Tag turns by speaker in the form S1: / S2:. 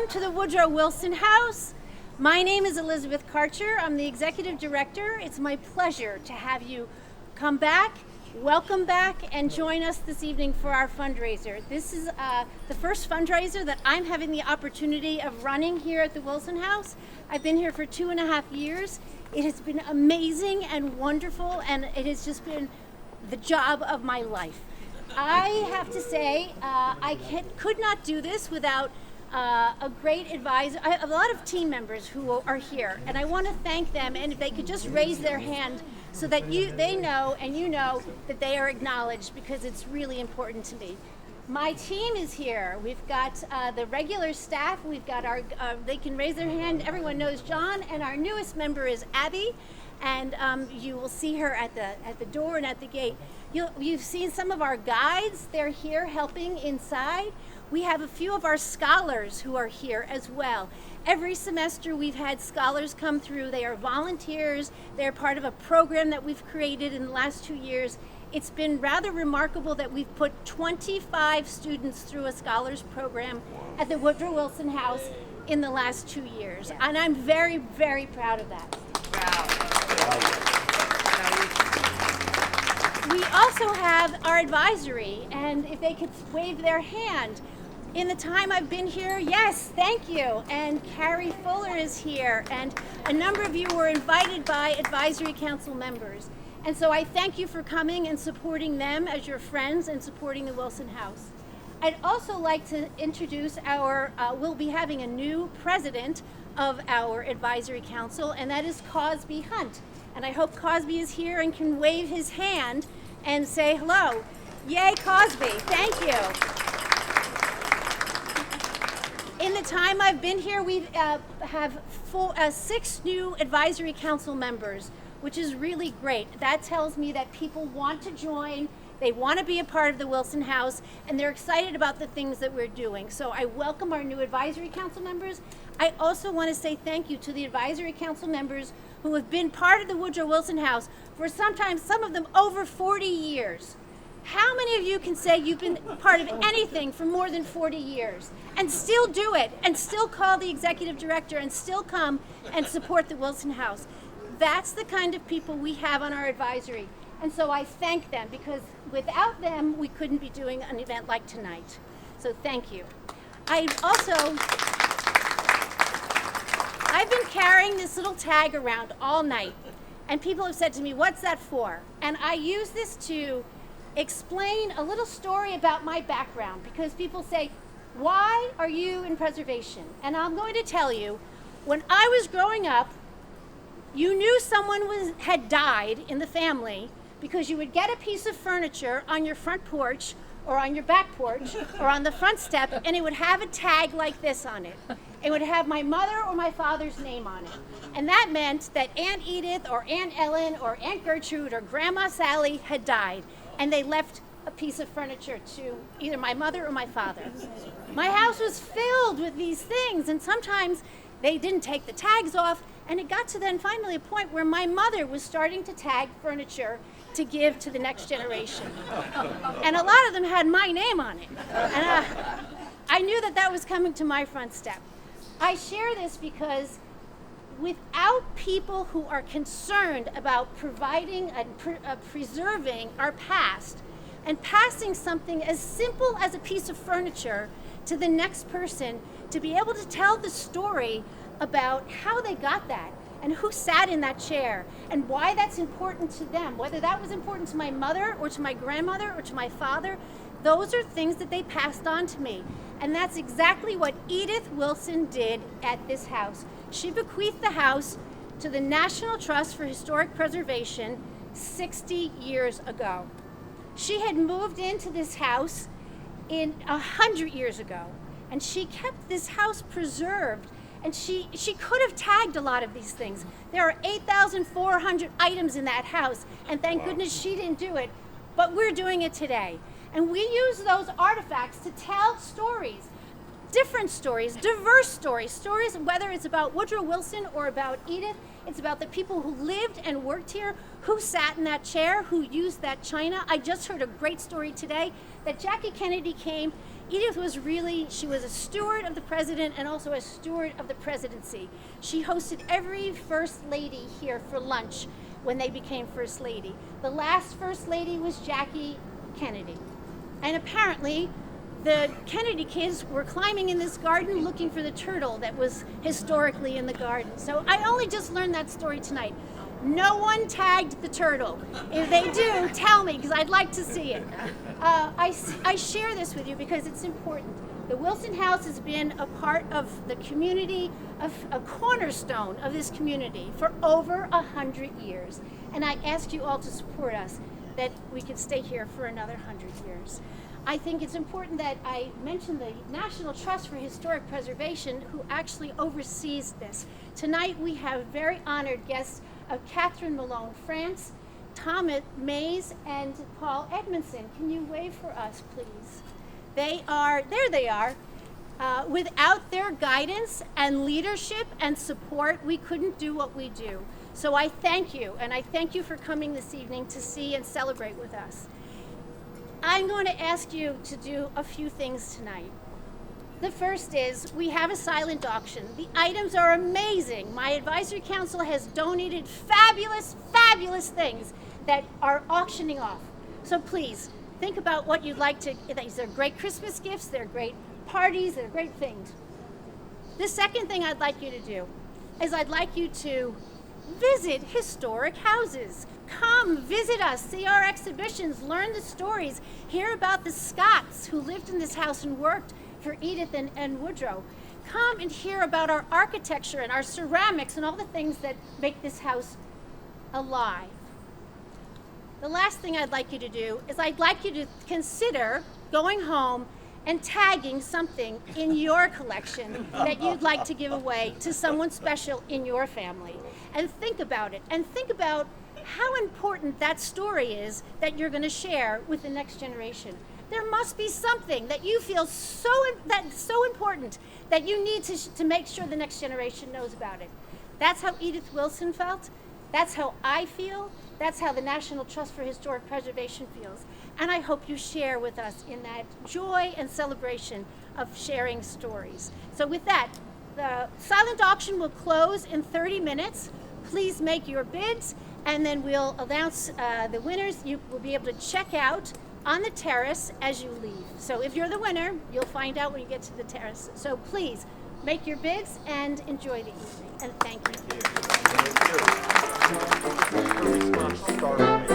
S1: Welcome to the Woodrow Wilson House. My name is Elizabeth Karcher. I'm the Executive Director. It's my pleasure to have you come back, welcome back, and join us this evening for our fundraiser. This is the first fundraiser that I'm having the opportunity of running here at the Wilson House. I've been here for 2.5 years. It has been amazing and wonderful, and it has just been the job of my life. I have to say, could not do this without a great advisor, a lot of team members who are here, and I want to thank them, and if they could just raise their hand so that they know and you know that they are acknowledged, because it's really important to me. My team is here. We've got the regular staff, we've got our, they can raise their hand, everyone knows John, and our newest member is Abby, and you will see her at the door and at the gate. You've seen some of our guides, they're here helping inside. We have a few of our scholars who are here as well. Every semester we've had scholars come through. They are volunteers. They're part of a program that we've created in the last 2 years. It's been rather remarkable that we've put 25 students through a scholars program at the Woodrow Wilson House in the last 2 years. And I'm very, very proud of that. We also have our advisory, and if they could wave their hand. In the time I've been here, yes, thank you. And Carrie Fuller is here, and a number of you were invited by advisory council members. And so I thank you for coming and supporting them as your friends and supporting the Wilson House. I'd also like to introduce we'll be having a new president of our advisory council, and that is Cosby Hunt. And I hope Cosby is here and can wave his hand and say hello. Yay, Cosby, thank you. In the time I've been here, we have 6 new advisory council members, which is really great. That tells me that people want to join, they want to be a part of the Wilson House, and they're excited about the things that we're doing. So I welcome our new advisory council members. I also want to say thank you to the advisory council members who have been part of the Woodrow Wilson House for sometimes, some of them, over 40 years. How many of you can say you've been part of anything for more than 40 years and still do it and still call the executive director and still come and support the Wilson House? That's the kind of people we have on our advisory. And so I thank them, because without them, we couldn't be doing an event like tonight. So thank you. I've been carrying this little tag around all night, and people have said to me, what's that for? And I use this to explain a little story about my background, because people say, why are you in preservation? And I'm going to tell you, when I was growing up, you knew someone had died in the family because you would get a piece of furniture on your front porch or on your back porch or on the front step, and it would have a tag like this on it. It would have my mother or my father's name on it. And that meant that Aunt Edith or Aunt Ellen or Aunt Gertrude or Grandma Sally had died, and they left a piece of furniture to either my mother or my father. My house was filled with these things, and sometimes they didn't take the tags off, and it got to then finally a point where my mother was starting to tag furniture to give to the next generation. And a lot of them had my name on it. And I knew that that was coming to my front step. I share this because without people who are concerned about providing and preserving our past and passing something as simple as a piece of furniture to the next person, to be able to tell the story about how they got that and who sat in that chair and why that's important to them, whether that was important to my mother or to my grandmother or to my father, those are things that they passed on to me. And that's exactly what Edith Wilson did at this house. She bequeathed the house to the National Trust for Historic Preservation 60 years ago. She had moved into this house 100 years ago, and she kept this house preserved. And she could have tagged a lot of these things. There are 8,400 items in that house, and thank goodness she didn't do it, but we're doing it today. And we use those artifacts to tell stories, different stories, diverse stories, stories whether it's about Woodrow Wilson or about Edith. It's about the people who lived and worked here, who sat in that chair, who used that china. I just heard a great story today that Jackie Kennedy came. Edith was she was a steward of the president and also a steward of the presidency. She hosted every first lady here for lunch when they became first lady. The last first lady was Jackie Kennedy. And apparently, the Kennedy kids were climbing in this garden looking for the turtle that was historically in the garden. So I only just learned that story tonight. No one tagged the turtle. If they do, tell me, because I'd like to see it. I share this with you because it's important. The Wilson House has been a part of the community, a cornerstone of this community for over 100 years. And I ask you all to support us that we can stay here for another 100 years. I think it's important that I mention the National Trust for Historic Preservation, who actually oversees this. Tonight we have very honored guests of Catherine Malone France, Thomas Mays, and Paul Edmondson. Can you wave for us, please? There they are. Without their guidance and leadership and support, we couldn't do what we do. So I thank you, and I thank you for coming this evening to see and celebrate with us. I'm going to ask you to do a few things tonight. The first is we have a silent auction. The items are amazing. My advisory council has donated fabulous, fabulous things that are auctioning off. So please, think about what you'd like to, these are great Christmas gifts, they're great parties, they're great things. The second thing I'd like you to do is I'd like you to visit historic houses. Come visit us, see our exhibitions, learn the stories, hear about the Scotts who lived in this house and worked for Edith and Woodrow. Come and hear about our architecture and our ceramics and all the things that make this house alive. The last thing I'd like you to do is I'd like you to consider going home and tagging something in your collection that you'd like to give away to someone special in your family. And think about it, and think about how important that story is that you're going to share with the next generation. There must be something that you feel that's so important that you need to make sure the next generation knows about it. That's how Edith Wilson felt. That's how I feel. That's how the National Trust for Historic Preservation feels. And I hope you share with us in that joy and celebration of sharing stories. So with that, the silent auction will close in 30 minutes. Please make your bids, and then we'll announce the winners. You will be able to check out on the terrace as you leave. So if you're the winner, you'll find out when you get to the terrace. So please make your bids and enjoy the evening. And thank you.
S2: Thank you.